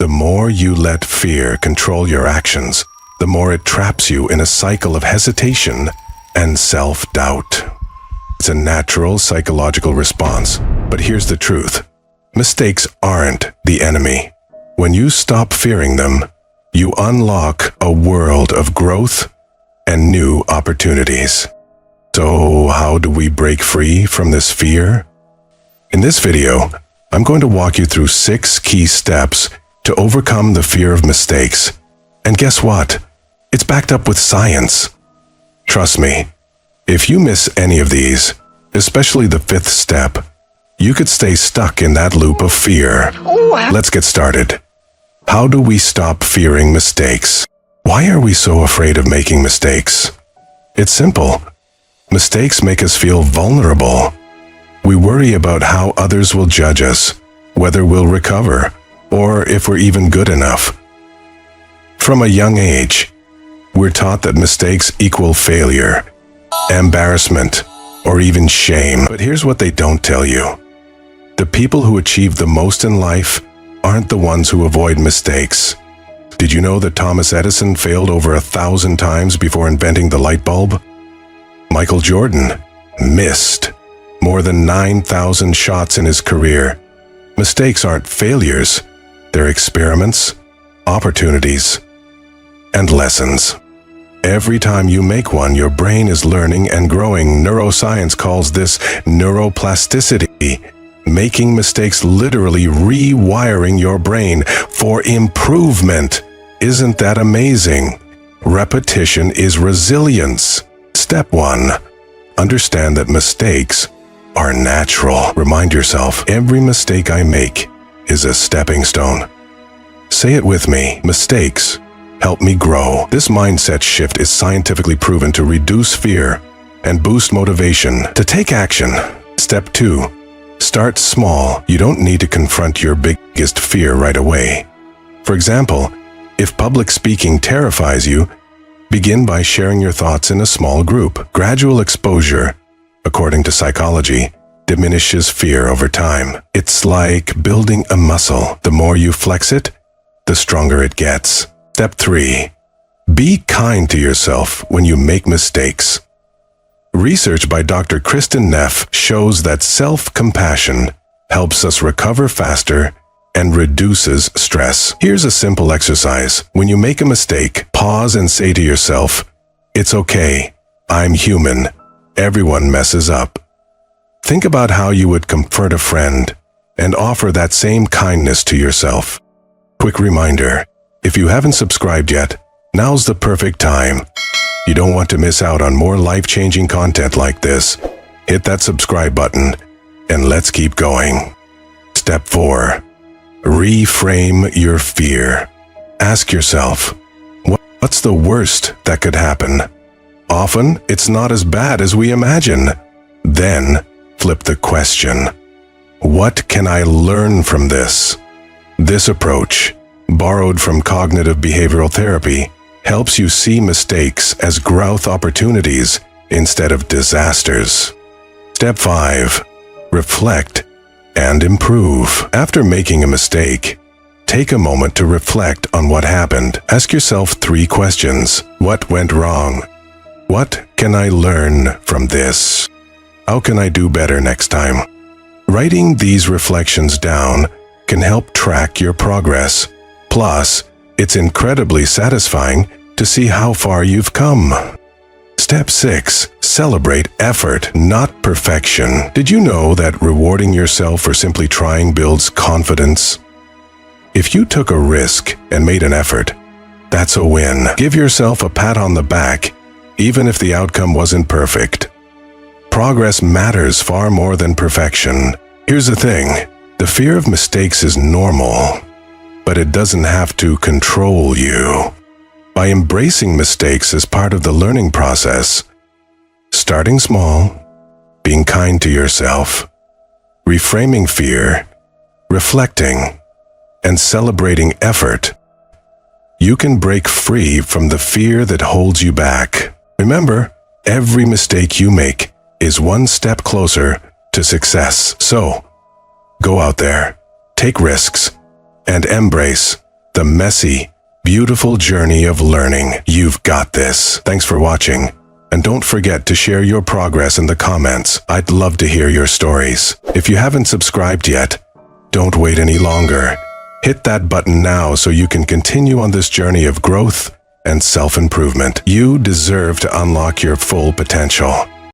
The more you let fear control your actions, the more it traps you in a cycle of hesitation and self-doubt. It's a natural psychological response, but here's the truth. Mistakes aren't the enemy. When you stop fearing them, you unlock a world of growth and new opportunities. So how do we break free from this fear? In this video, I'm going to walk you through 6 key steps to overcome the fear of mistakes. And guess what? It's backed up with science. Trust me, if you miss any of these, especially the 5th step, you could stay stuck in that loop of fear. Let's get started. How do we stop fearing mistakes? Why are we so afraid of making mistakes? It's simple. Mistakes make us feel vulnerable. We worry about how others will judge us, whether we'll recover, or if we're even good enough. From a young age, we're taught that mistakes equal failure, embarrassment, or even shame. But here's what they don't tell you. The people who achieve the most in life aren't the ones who avoid mistakes. Did you know that Thomas Edison failed over 1,000 times before inventing the light bulb? Michael Jordan missed more than 9,000 shots in his career. Mistakes aren't failures. They're experiments, opportunities, and lessons. Every time you make one, your brain is learning and growing. Neuroscience calls this neuroplasticity, making mistakes literally rewiring your brain for improvement. Isn't that amazing? Repetition is resilience. Step 1. Understand that mistakes are natural. Remind yourself, every mistake I make is a stepping stone. Say it with me, mistakes help me grow. This mindset shift is scientifically proven to reduce fear and boost motivation to take action. Step 2. Start small. You don't need to confront your biggest fear right away. For example, if public speaking terrifies you, begin by sharing your thoughts in a small group. Gradual exposure, according to psychology, diminishes fear over time. It's like building a muscle. The more you flex it, the stronger it gets. Step 3. Be kind to yourself when you make mistakes. Research by Dr. Kristin Neff shows that self-compassion helps us recover faster and reduces stress. Here's a simple exercise. When you make a mistake, pause and say to yourself, "It's okay. I'm human. Everyone messes up." Think about how you would comfort a friend and offer that same kindness to yourself. Quick reminder, if you haven't subscribed yet, now's the perfect time. You don't want to miss out on more life-changing content like this. Hit that subscribe button and let's keep going. Step 4. Reframe your fear. Ask yourself, what's the worst that could happen? Often, it's not as bad as we imagine. Then, flip the question. What can I learn from this? This approach, borrowed from cognitive behavioral therapy, helps you see mistakes as growth opportunities instead of disasters. Step 5. Reflect and improve. After making a mistake, take a moment to reflect on what happened. Ask yourself 3 questions. What went wrong? What can I learn from this? How can I do better next time? Writing these reflections down can help track your progress. Plus, it's incredibly satisfying to see how far you've come. Step 6. Celebrate effort, not perfection. Did you know that rewarding yourself for simply trying builds confidence? If you took a risk and made an effort, that's a win. Give yourself a pat on the back, even if the outcome wasn't perfect. Progress matters far more than perfection. Here's the thing, the fear of mistakes is normal, but it doesn't have to control you. By embracing mistakes as part of the learning process, starting small, being kind to yourself, reframing fear, reflecting, and celebrating effort, you can break free from the fear that holds you back. Remember, every mistake you make is one step closer to success. So, go out there, take risks, and embrace the messy, beautiful journey of learning. You've got this. Thanks for watching. And don't forget to share your progress in the comments. I'd love to hear your stories. If you haven't subscribed yet, don't wait any longer. Hit that button now so you can continue on this journey of growth and self-improvement. You deserve to unlock your full potential.